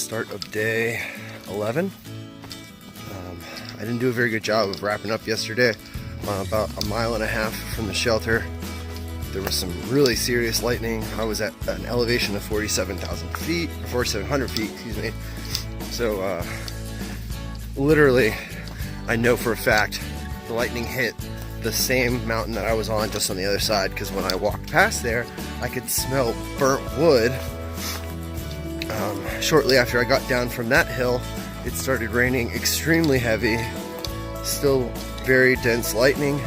start of day 11. I didn't do a very good job of wrapping up yesterday. About a mile and a half from the shelter, there was some really serious lightning. I was at an elevation of 47,000 feet, or 4,700 feet, excuse me. So literally, I know for a fact the lightning hit the same mountain that I was on, just on the other side, because when I walked past there, I could smell burnt wood. Shortly after I got down from that hill, it started raining extremely heavy, still very dense lightning,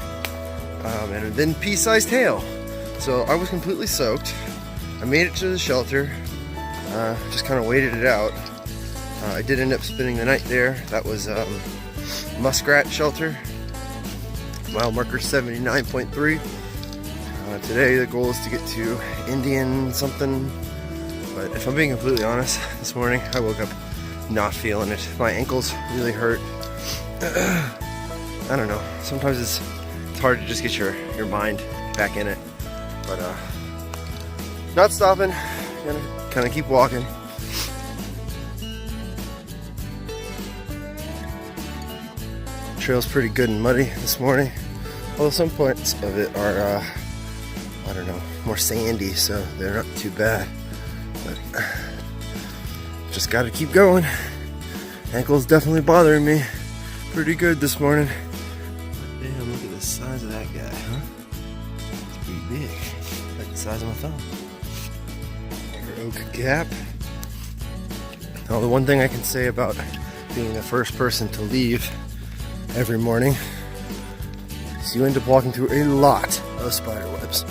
and then pea-sized hail. So I was completely soaked. I made it to the shelter, just kind of waited it out. I did end up spending the night there. That was muskrat shelter, mile marker 79.3. Today the goal is to get to Indian something, but if I'm being completely honest, this morning I woke up not feeling it. My ankles really hurt. I don't know, sometimes it's hard to just get your mind back in it, but not stopping, gonna kind of keep walking. Trail's pretty good and muddy this morning, although some points of it are I don't know, more sandy, so they're not too bad, but just gotta keep going. Ankle's definitely bothering me pretty good this morning. Damn, look at the size of that guy, huh? It's pretty big, like the size of my thumb. Oak Gap. Now, the one thing I can say about being the first person to leave every morning is you end up walking through a lot of spider webs.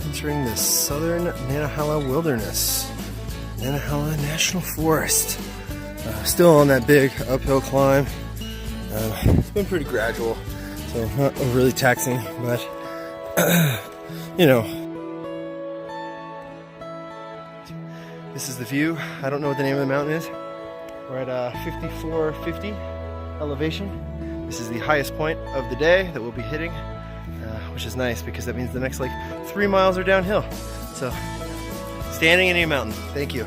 Entering the southern Nantahala Wilderness, Nantahala National Forest. Still on that big uphill climb. It's been pretty gradual, so not overly taxing, but you know. This is the view. I don't know what the name of the mountain is. We're at 5450 elevation. This is the highest point of the day that we'll be hitting. Which is nice because that means the next like 3 miles are downhill. So, standing in a mountain. Thank you.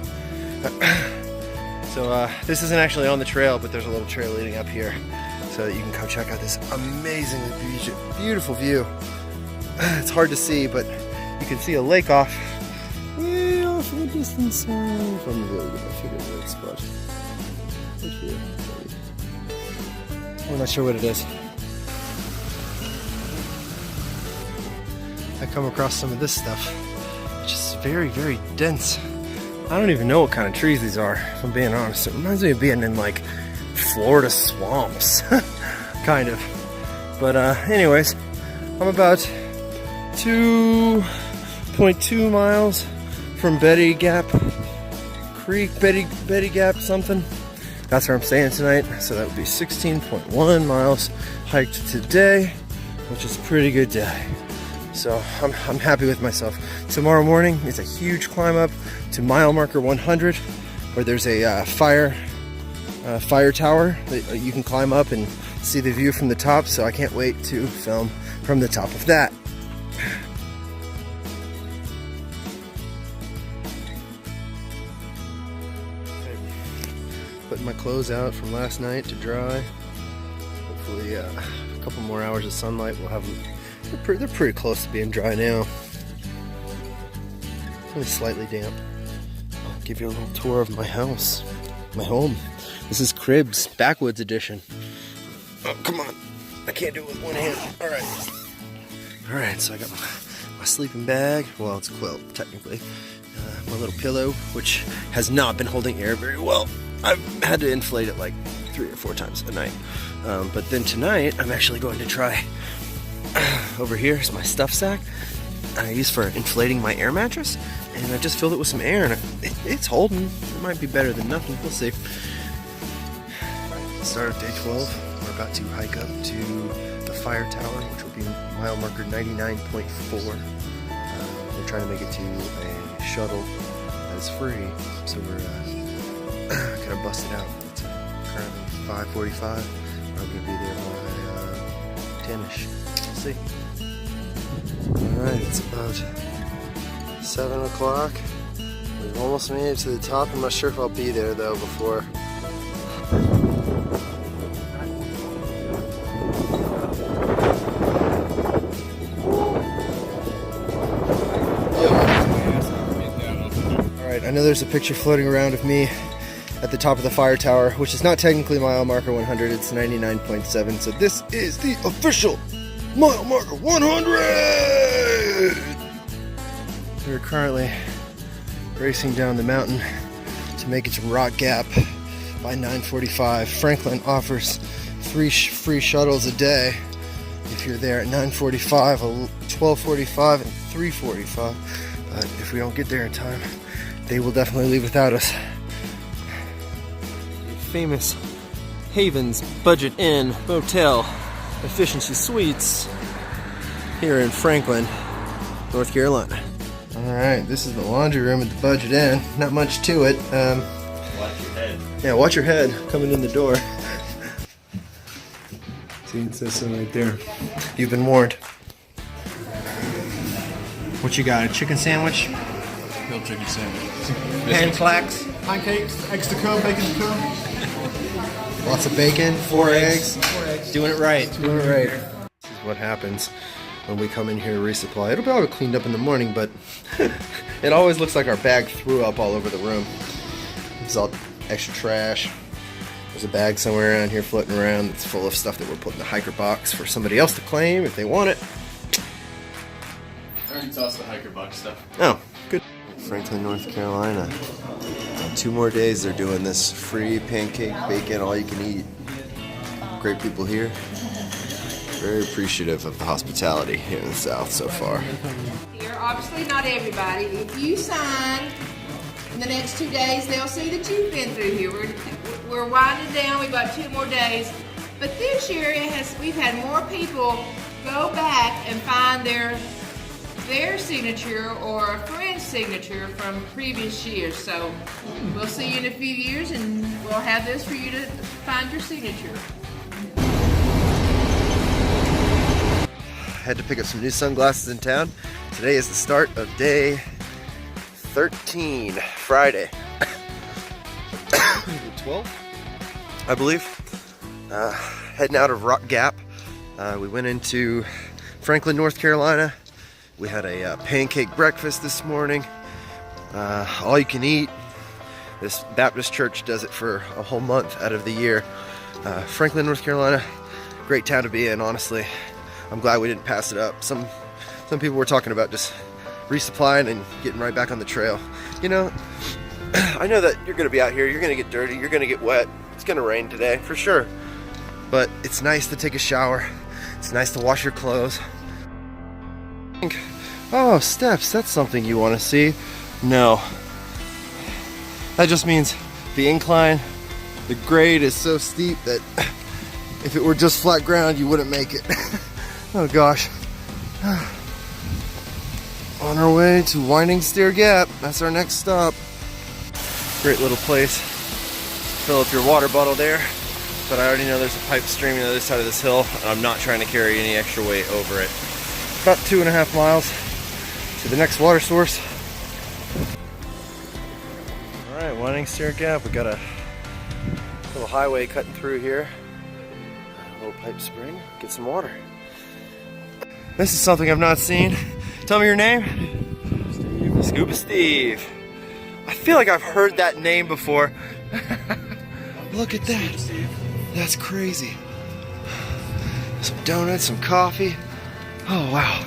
So this isn't actually on the trail, but there's a little trail leading up here, so that you can come check out this amazingly beautiful view. It's hard to see, but you can see a lake off way off in the distance. If I'm really gonna figure the right spot. Right here, maybe. I'm not sure what it is. I come across some of this stuff, which is very, very dense. I don't even know what kind of trees these are, if I'm being honest. It reminds me of being in like Florida swamps, kind of. But anyways, I'm about 2.2 miles from Betty Gap Creek, Betty Gap something. That's where I'm staying tonight. So that would be 16.1 miles hiked today, which is a pretty good day. So I'm happy with myself. Tomorrow morning is a huge climb up to mile marker 100, where there's a fire tower that you can climb up and see the view from the top. So I can't wait to film from the top of that. Putting my clothes out from last night to dry. Hopefully a couple more hours of sunlight will have them. They're pretty close to being dry now. Only slightly damp. I'll give you a little tour of my house, my home. This is Cribs, Backwoods edition. Oh, come on. I can't do it with one hand. All right, so I got my sleeping bag. Well, it's a quilt, technically. My little pillow, which has not been holding air very well. I've had to inflate it like 3 or 4 times a night. But then tonight, I'm actually going to try. Over here is my stuff sack I use for inflating my air mattress, and I just filled it with some air, and it's holding. It might be better than nothing. We'll see. Start of day 12. We're about to hike up to the fire tower, which will be mile marker 99.4. We're trying to make it to a shuttle that is free, so we're kind of busted out. It's currently 5:45. I'm gonna be there by 10ish. We'll see. Alright, it's about 7 o'clock. We've almost made it to the top. I'm not sure if I'll be there though before. Alright, I know there's a picture floating around of me at the top of the fire tower, which is not technically mile marker 100, it's 99.7, so this is the official mile marker 100! We're currently racing down the mountain to make it to Rock Gap by 9:45. Franklin offers 3 free shuttles a day if you're there at 9:45, 12:45, and 3:45. But if we don't get there in time, they will definitely leave without us. Famous Havens Budget Inn Motel Efficiency Suites here in Franklin, North Carolina. Alright, this is the laundry room at the Budget Inn. Not much to it. Watch your head. Yeah, watch your head coming in the door. See, it says so right there. You've been warned. What you got? A chicken sandwich? Grilled chicken sandwich. Pan clacks? Pancakes, eggs to come, bacon to come. Lots of bacon, 4 eggs. 4 eggs. Doing it right. Doing it right. This is what happens when we come in here to resupply. It'll be all cleaned up in the morning, but it always looks like our bag threw up all over the room. It's all extra trash. There's a bag somewhere around here floating around that's full of stuff that we're putting in the hiker box for somebody else to claim if they want it. I already tossed the hiker box stuff. Oh, good. Franklin, North Carolina. 2 more days they're doing this free pancake, bacon, all you can eat. Great people here. Very appreciative of the hospitality here in the South so far. Here, obviously not everybody. If you sign in the next 2 days, they'll see that you've been through here. We're winding down. We've got 2 more days. But this year we've had more people go back and find their signature or a friend's signature from previous years. So we'll see you in a few years and we'll have this for you to find your signature. Had to pick up some new sunglasses in town. Today is the start of day 13, Friday. 12, I believe. Heading out of Rock Gap. We went into Franklin, North Carolina. We had a pancake breakfast this morning. All you can eat. This Baptist church does it for a whole month out of the year. Franklin, North Carolina, great town to be in, honestly. I'm glad we didn't pass it up. Some people were talking about just resupplying and getting right back on the trail. You know, I know that you're gonna be out here, you're gonna get dirty, you're gonna get wet. It's gonna rain today, for sure. But it's nice to take a shower. It's nice to wash your clothes. Oh, steps, that's something you want to see. No. That just means the incline, the grade is so steep that if it were just flat ground, you wouldn't make it. Oh gosh. On our way to Winding Stair Gap. That's our next stop. Great little place. Fill up your water bottle there. But I already know there's a pipe streaming on the other side of this hill, and I'm not trying to carry any extra weight over it. About 2.5 miles to the next water source. Alright, Winding Stair Gap. We got a little highway cutting through here. A little pipe spring. Get some water. This is something I've not seen. Tell me your name. Steve. Scuba Steve. I feel like I've heard that name before. Look at that. That's crazy. Some donuts, some coffee. Oh, wow.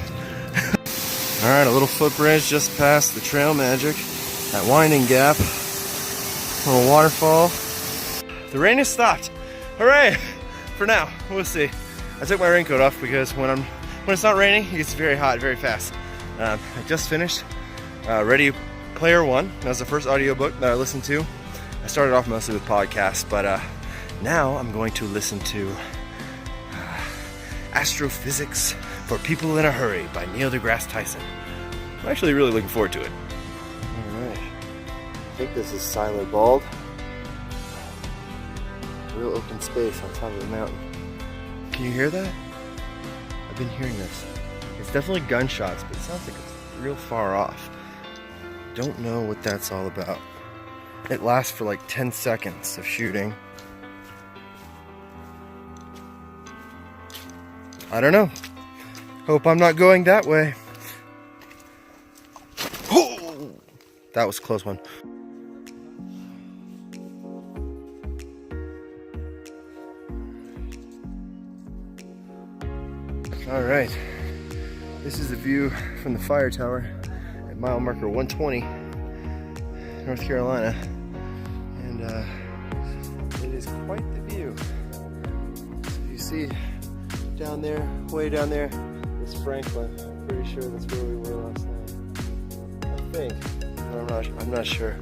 Alright, a little footbridge just past the Trail Magic at Winding Gap. A little waterfall. The rain has stopped. Hooray! For now, we'll see. I took my raincoat off because when it's not raining, it gets very hot very fast. I just finished Ready Player One. That was the first audiobook that I listened to. I started off mostly with podcasts, but now I'm going to listen to Astrophysics for People in a Hurry by Neil deGrasse Tyson. I'm actually really looking forward to it. Alright. I think this is Siler Bald. real open space on top of the mountain. Can you hear that? I've been hearing this. It's definitely gunshots, but it sounds like it's real far off. Don't know what that's all about. It lasts for like 10 seconds of shooting. I don't know. Hope I'm not going that way. Oh, that was a close one. All right, this is the view from the fire tower at mile marker 120, North Carolina, and it is quite the view. So you see down there, way down there, is Franklin. I'm pretty sure that's where we were last night. I think, but I'm not sure.